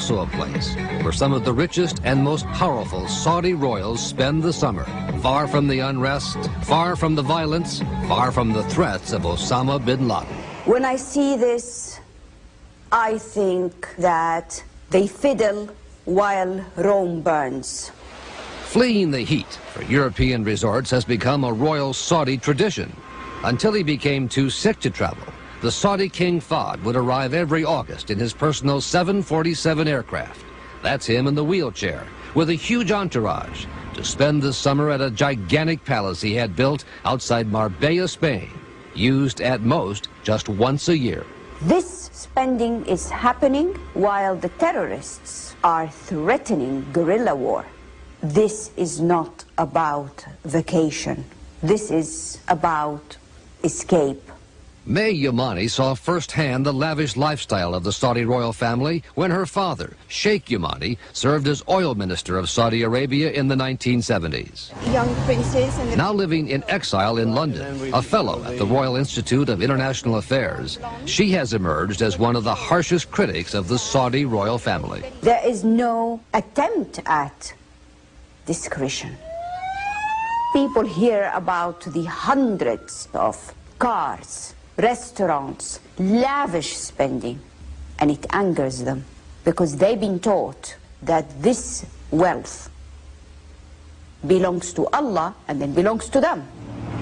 also a place where some of the richest and most powerful Saudi royals spend the summer, far from the unrest, far from the violence, far from the threats of Osama bin Laden. When I see this, I think that they fiddle while Rome burns. Fleeing the heat for European resorts has become a royal Saudi tradition. Until he became too sick to travel, the Saudi King Fahd would arrive every August in his personal 747 aircraft. That's him in the wheelchair, with a huge entourage, to spend the summer at a gigantic palace he had built outside Marbella, Spain, used at most just once a year. This spending is happening while the terrorists are threatening guerrilla war. This is not about vacation. This is about escape. May Yamani saw firsthand the lavish lifestyle of the Saudi royal family when her father, Sheikh Yamani, served as oil minister of Saudi Arabia in the 1970s. Young princes and Now living in exile in London, a fellow at the Royal Institute of International Affairs, she has emerged as one of the harshest critics of the Saudi royal family. there is no attempt at discretion. People hear about the hundreds of cars, restaurants, lavish spending, and it angers them because they've been taught that this wealth belongs to Allah and then belongs to them.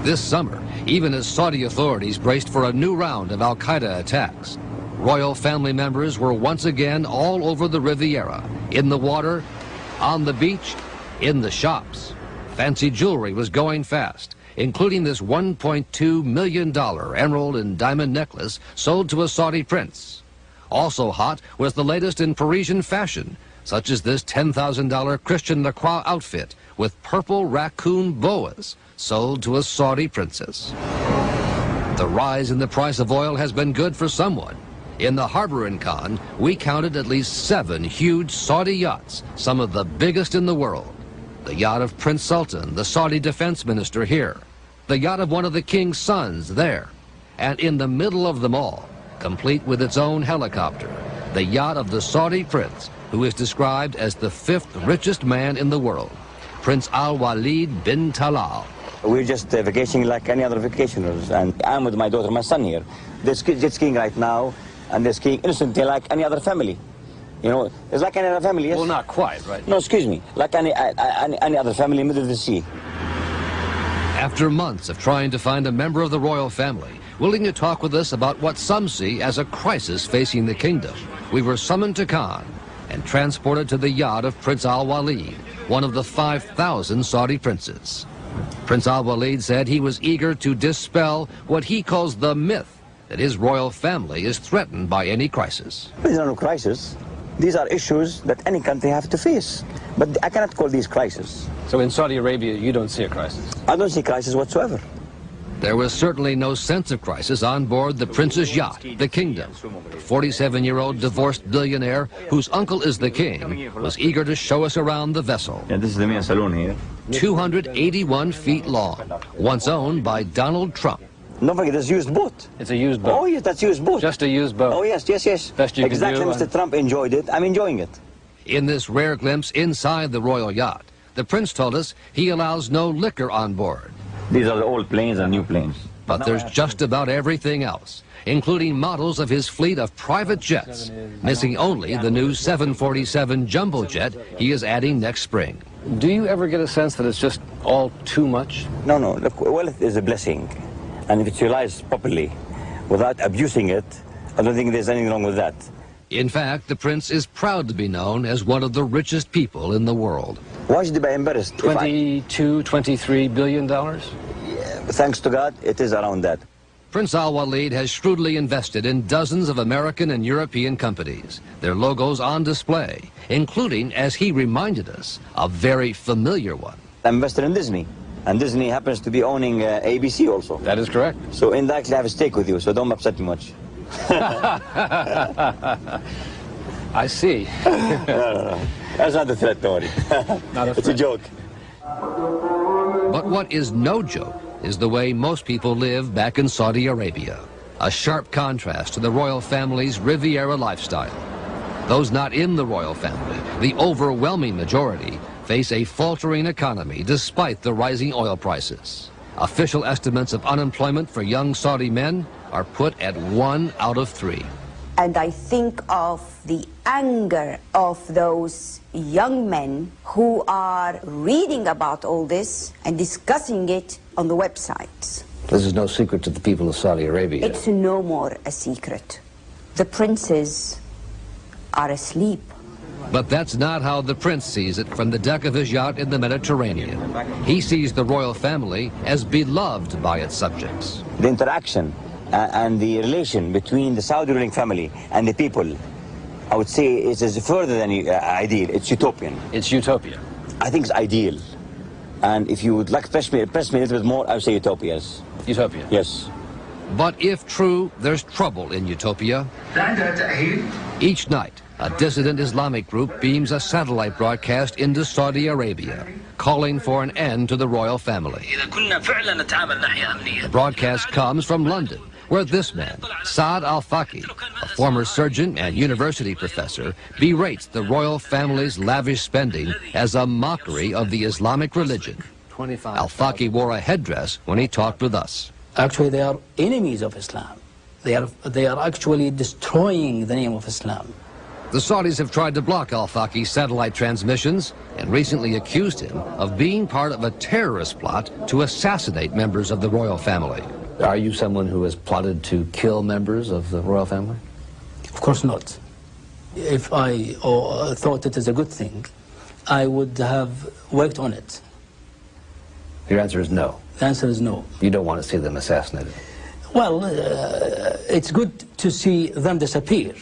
This summer, even as Saudi authorities braced for a new round of al-Qaeda attacks, royal family members were once again all over the Riviera, in the water, on the beach, in the shops. Fancy jewelry was going fast, including this $1.2 million emerald and diamond necklace sold to a Saudi prince. Also hot was the latest in Parisian fashion, such as this $10,000 Christian Lacroix outfit with purple raccoon boas sold to a Saudi princess. The rise in the price of oil has been good for someone. In the harbor in Cannes, we counted at least 7 huge Saudi yachts, some of the biggest in the world. The yacht of Prince Sultan, the Saudi defense minister, here. The yacht of one of the king's sons there. And in the middle of them all, complete with its own helicopter, the yacht of the Saudi prince, who is described as the 5th richest man in the world, Prince Al-Walid bin Talal. We're just vacationing like any other vacationers, and I'm with my daughter and my son here. They're jet skiing right now, and they're skiing innocently like any other family. You know, it's like any other family, yes? Well, not quite, right? No, excuse me, like any other family in the middle of the sea. After months of trying to find a member of the royal family willing to talk with us about what some see as a crisis facing the kingdom, we were summoned to Cannes and transported to the yacht of Prince Al-Walid, one of the 5,000 Saudi princes. Prince Al-Walid said he was eager to dispel what he calls the myth that his royal family is threatened by any crisis. These are no crisis. These are issues that any country have to face. But I cannot call these crises. So in Saudi Arabia, you don't see a crisis? I don't see crisis whatsoever. There was certainly no sense of crisis on board the prince's yacht, the Kingdom. The 47-year-old divorced billionaire, whose uncle is the king, was eager to show us around the vessel. Yeah, this is the main saloon here. 281 feet long, once owned by Donald Trump. Don't forget, it's a used boat. It's a used boat. Oh, yes, that's a used boat. Just a used boat. Oh, yes, yes, yes. Best you can exactly, do, Mr. Trump enjoyed it. I'm enjoying it. In this rare glimpse inside the royal yacht, the prince told us he allows no liquor on board. These are the old planes and new planes. But there's just about everything else, including models of his fleet of private jets, missing only the new 747 jumbo jet he is adding next spring. Do you ever get a sense that it's just all too much? No, no. Look, wealth is a blessing. And if it's utilized properly, without abusing it, I don't think there's anything wrong with that. In fact, the prince is proud to be known as one of the richest people in the world. Why should he be embarrassed? 22, $23 billion? Yeah, thanks to God, it is around that. Prince Al-Walid has shrewdly invested in dozens of American and European companies, their logos on display, including, as he reminded us, a very familiar one. I'm invested in Disney, and Disney happens to be owning ABC also. That is correct. So indirectly I have a stake with you, so don't upset me much. I see. No. That's not a threat, Tori. It's a joke. But what is no joke is the way most people live back in Saudi Arabia. A sharp contrast to the royal family's Riviera lifestyle. Those not in the royal family, the overwhelming majority, face a faltering economy despite the rising oil prices. Official estimates of unemployment for young Saudi men are put at 1 out of 3. And I think of the anger of those young men who are reading about all this and discussing it on the websites. This is no secret to the people of Saudi Arabia. It's no more a secret. The princes are asleep. But that's not how the prince sees it from the deck of his yacht in the Mediterranean. He sees the royal family as beloved by its subjects. The interaction and the relation between the Saudi ruling family and the people, I would say, is further than ideal. It's utopian. It's utopia. I think it's ideal. And if you would like to press me a little bit more, I would say utopias. Utopia. Yes. But if true, there's trouble in utopia. Each night, a dissident Islamic group beams a satellite broadcast into Saudi Arabia, calling for an end to the royal family. The broadcast comes from London, where this man, Saad Al-Faqih, a former surgeon and university professor, berates the royal family's lavish spending as a mockery of the Islamic religion. Al-Faqih wore a headdress when he talked with us. Actually, they are enemies of Islam. They are actually destroying the name of Islam. The Saudis have tried to block Al-Faqih's satellite transmissions and recently accused him of being part of a terrorist plot to assassinate members of the royal family. Are you someone who has plotted to kill members of the royal family? Of course not. If I thought it is a good thing, I would have worked on it. Your answer is no. The answer is no. You don't want to see them assassinated. Well, it's good to see them disappear.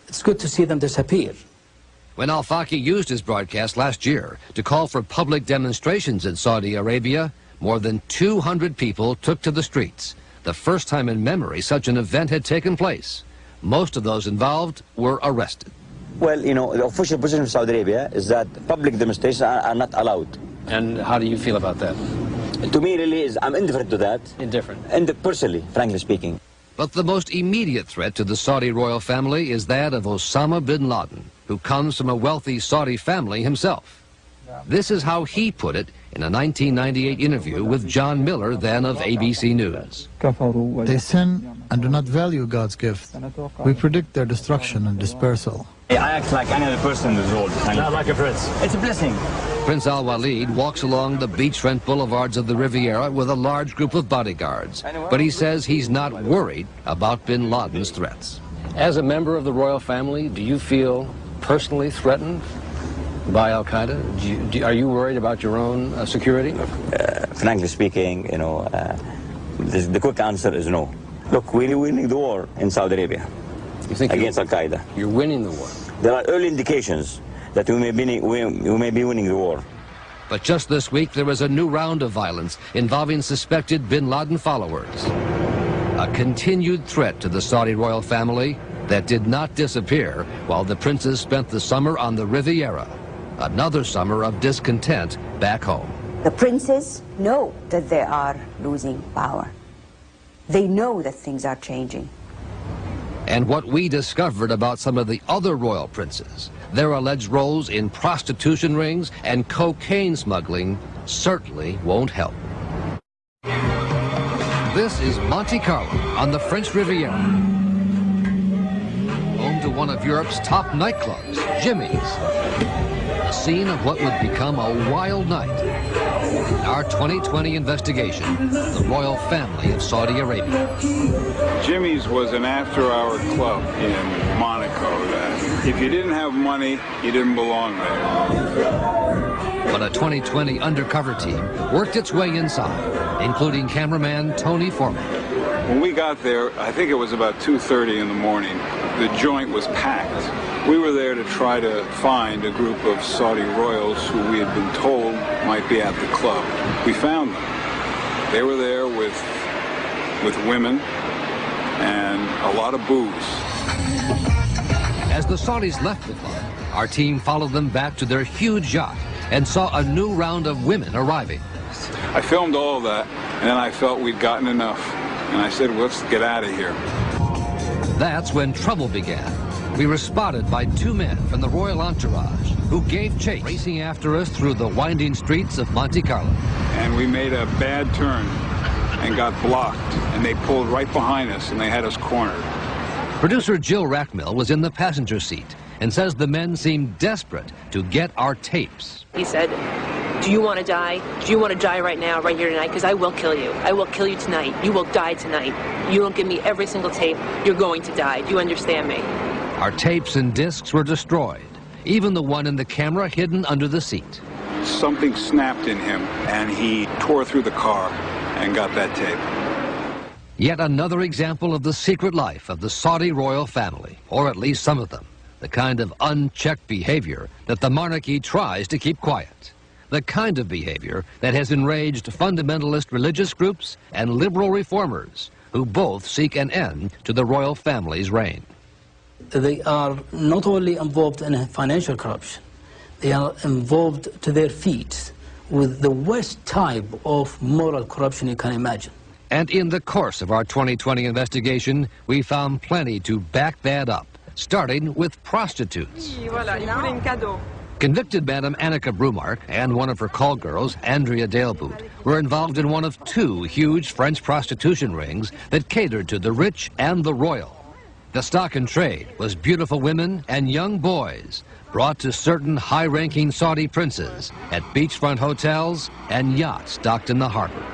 It's good to see them disappear. When Al-Faqih used his broadcast last year to call for public demonstrations in Saudi Arabia, more than 200 people took to the streets. The first time in memory such an event had taken place. Most of those involved were arrested. Well, you know, the official position of Saudi Arabia is that public demonstrations are not allowed. And how do you feel about that? To me, really, I'm indifferent to that. Indifferent. And personally, frankly speaking. But the most immediate threat to the Saudi royal family is that of Osama bin Laden, who comes from a wealthy Saudi family himself. This is how he put it in a 1998 interview with John Miller, then of ABC News. They sin and do not value God's gift. We predict their destruction and dispersal. I act like any other person in the world. Not like a prince. It's a blessing. Prince Al-Walid walks along the beachfront boulevards of the Riviera with a large group of bodyguards. But he says he's not worried about bin Laden's threats. As a member of the royal family, do you feel personally threatened by Al-Qaeda? Are you worried about your own security? Frankly speaking, you know, the quick answer is no. Look, we're winning the war in Saudi Arabia against Al-Qaeda. You're winning the war. There are early indications that we may be winning the war. But just this week, there was a new round of violence involving suspected bin Laden followers. A continued threat to the Saudi royal family that did not disappear while the princes spent the summer on the Riviera. Another summer of discontent back home. The princes know that they are losing power. They know that things are changing. And what we discovered about some of the other royal princes, their alleged roles in prostitution rings and cocaine smuggling, certainly won't help. This is Monte Carlo on the French Riviera, home to one of Europe's top nightclubs, Jimmy's. The scene of what would become a wild night. In our 2020 investigation, the royal family of Saudi Arabia. Jimmy's was an after-hour club in Monaco that if you didn't have money, you didn't belong there. But a 2020 undercover team worked its way inside, including cameraman Tony Foreman. When we got there, I think it was about 2:30 in the morning. The joint was packed. We were there to try to find a group of Saudi royals who we had been told might be at the club. We found them. They were there with women and a lot of booze. As the Saudis left the club, our team followed them back to their huge yacht and saw a new round of women arriving. I filmed all of that, and then I felt we'd gotten enough. And I said, let's get out of here. That's when trouble began. we were spotted by two men from the royal entourage who gave chase, racing after us through the winding streets of Monte Carlo. And we made a bad turn and got blocked, and they pulled right behind us and they had us cornered. Producer Jill Rackmill was in the passenger seat and says the men seemed desperate to get our tapes. He said, "Do you want to die? Do you want to die right now, right here tonight? Because I will kill you. I will kill you tonight. You will die tonight. You don't give me every single tape, you're going to die. Do you understand me?" Our tapes and discs were destroyed, even the one in the camera hidden under the seat. Something snapped in him, and he tore through the car and got that tape. Yet another example of the secret life of the Saudi royal family, or at least some of them, the kind of unchecked behavior that the monarchy tries to keep quiet, the kind of behavior that has enraged fundamentalist religious groups and liberal reformers who both seek an end to the royal family's reign. They are not only involved in financial corruption, they are involved to their feet with the worst type of moral corruption you can imagine. And in the course of our 2020 investigation, we found plenty to back that up, starting with prostitutes. Convicted Madam Annika Brumark and one of her call girls, Andrea Dalebout, were involved in one of two huge French prostitution rings that catered to the rich and the royal. The stock in trade was beautiful women and young boys brought to certain high-ranking Saudi princes at beachfront hotels and yachts docked in the harbor.